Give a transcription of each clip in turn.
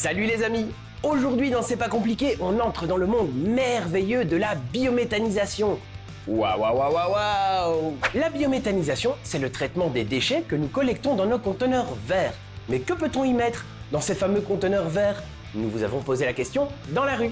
Salut les amis! Aujourd'hui dans C'est pas compliqué, on entre dans le monde merveilleux de la biométhanisation. Waouh, waouh, waouh, waouh, waouh! La biométhanisation, c'est le traitement des déchets que nous collectons dans nos conteneurs verts. Mais que peut-on y mettre dans ces fameux conteneurs verts? Nous vous avons posé la question dans la rue.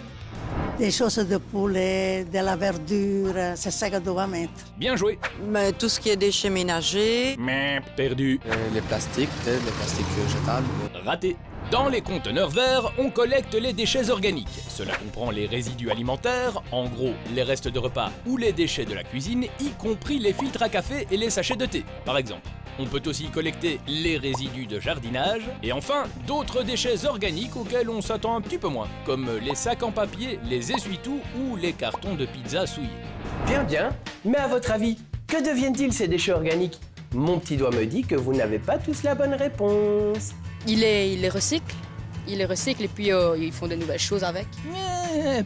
Des choses de poulet, de la verdure, c'est ça qu'on doit mettre. Bien joué. Mais tout ce qui est déchets ménagers. Mais perdu. Les plastiques, peut-être, les plastiques jetables. Raté. Dans les conteneurs verts, on collecte les déchets organiques. Cela comprend les résidus alimentaires, en gros les restes de repas ou les déchets de la cuisine, y compris les filtres à café et les sachets de thé, par exemple. On peut aussi collecter les résidus de jardinage et enfin d'autres déchets organiques auxquels on s'attend un petit peu moins, comme les sacs en papier, les essuie-tout ou les cartons de pizza souillés. Bien, bien. Mais à votre avis, que deviennent-ils ces déchets organiques? Mon petit doigt me dit que vous n'avez pas tous la bonne réponse. Il les recycle. Ils les recyclent et puis ils font de nouvelles choses avec.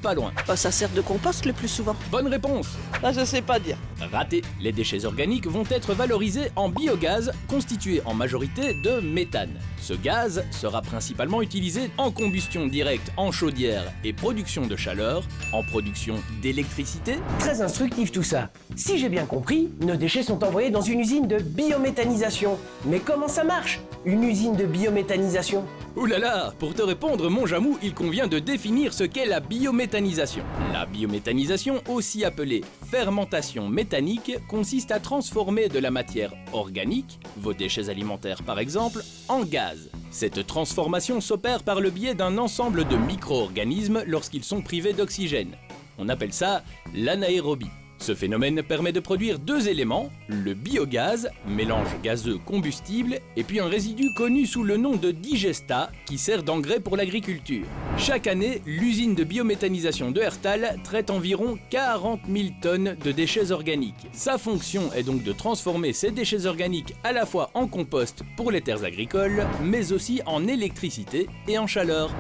Pas loin. Bah, ça sert de compost le plus souvent. Bonne réponse. Là, je sais pas dire. Raté. Les déchets organiques vont être valorisés en biogaz, constitué en majorité de méthane. Ce gaz sera principalement utilisé en combustion directe en chaudière et production de chaleur, en production d'électricité. Très instructif tout ça. Si j'ai bien compris, nos déchets sont envoyés dans une usine de biométhanisation. Mais comment ça marche, une usine de biométhanisation? Ouh là là, pour te répondre mon Jamou, il convient de définir ce qu'est la biométhanisation. La biométhanisation, aussi appelée fermentation méthanique, consiste à transformer de la matière organique, vos déchets alimentaires par exemple, en gaz. Cette transformation s'opère par le biais d'un ensemble de micro-organismes lorsqu'ils sont privés d'oxygène. On appelle ça l'anaérobie. Ce phénomène permet de produire deux éléments, le biogaz, mélange gazeux combustible, et puis un résidu connu sous le nom de digestat, qui sert d'engrais pour l'agriculture. Chaque année, l'usine de biométhanisation de Herstal traite environ 40 000 tonnes de déchets organiques. Sa fonction est donc de transformer ces déchets organiques à la fois en compost pour les terres agricoles, mais aussi en électricité et en chaleur.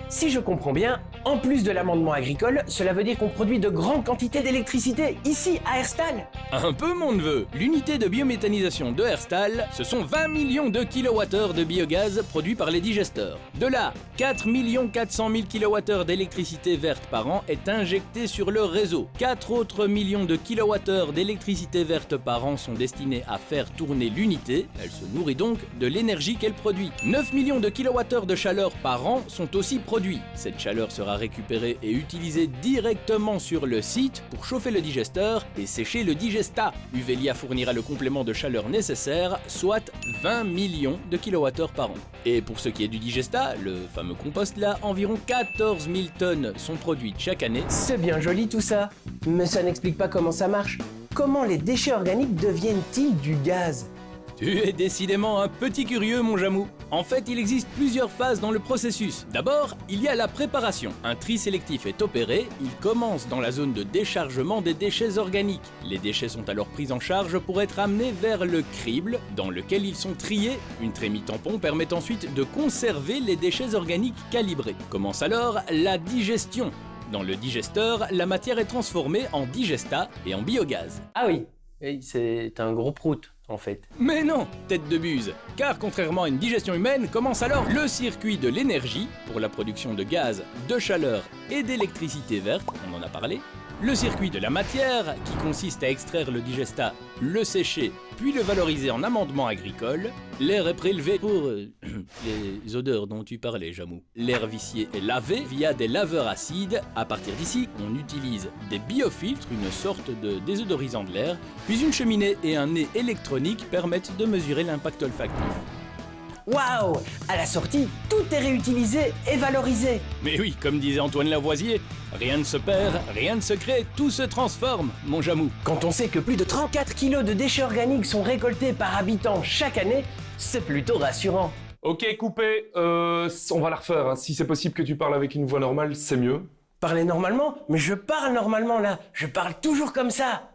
Si je comprends bien, en plus de l'amendement agricole, cela veut dire qu'on produit de grandes quantités d'électricité ici à Herstal. Un peu mon neveu. L'unité de biométhanisation de Herstal, ce sont 20 millions de kWh de biogaz produits par les digesteurs. De là, 4 400 000 kWh d'électricité verte par an est injectée sur le réseau. 4 autres millions de kWh d'électricité verte par an sont destinés à faire tourner l'unité. Elle se nourrit donc de l'énergie qu'elle produit. 9 millions de kWh de chaleur par an sont aussi produits. Cette chaleur sera récupérée et utilisée directement sur le site pour chauffer le digesteur et sécher le digestat. Uvelia fournira le complément de chaleur nécessaire, soit 20 millions de kWh par an. Et pour ce qui est du digestat, le fameux compost là, environ 14 000 tonnes sont produites chaque année. C'est bien joli tout ça, mais ça n'explique pas comment ça marche. Comment les déchets organiques deviennent-ils du gaz? Tu es décidément un petit curieux, mon Jamou. En fait, il existe plusieurs phases dans le processus. D'abord, il y a la préparation. Un tri sélectif est opéré, il commence dans la zone de déchargement des déchets organiques. Les déchets sont alors pris en charge pour être amenés vers le crible, dans lequel ils sont triés. Une trémie tampon permet ensuite de conserver les déchets organiques calibrés. Commence alors la digestion. Dans le digesteur, la matière est transformée en digestat et en biogaz. Ah oui, c'est un gros prout en fait. Mais non, tête de buse, car contrairement à une digestion humaine, commence alors le circuit de l'énergie pour la production de gaz, de chaleur et d'électricité verte, on en a parlé, le circuit de la matière qui consiste à extraire le digestat, le sécher, puis le valoriser en amendement agricole. L'air est prélevé pour les odeurs dont tu parlais, Jamou. L'air vicié est lavé via des laveurs acides. À partir d'ici, on utilise des biofiltres, une sorte de désodorisant de l'air, puis une cheminée et un nez électronique permettent de mesurer l'impact olfactif. Waouh! À la sortie, tout est réutilisé et valorisé. Mais oui, comme disait Antoine Lavoisier, rien ne se perd, rien ne se crée, tout se transforme, mon Jamou. Quand on sait que plus de 34 kilos de déchets organiques sont récoltés par habitant chaque année, c'est plutôt rassurant. Ok, coupé, on va la refaire. Hein. Si c'est possible que tu parles avec une voix normale, c'est mieux. Parler normalement? Mais je parle normalement là, je parle toujours comme ça.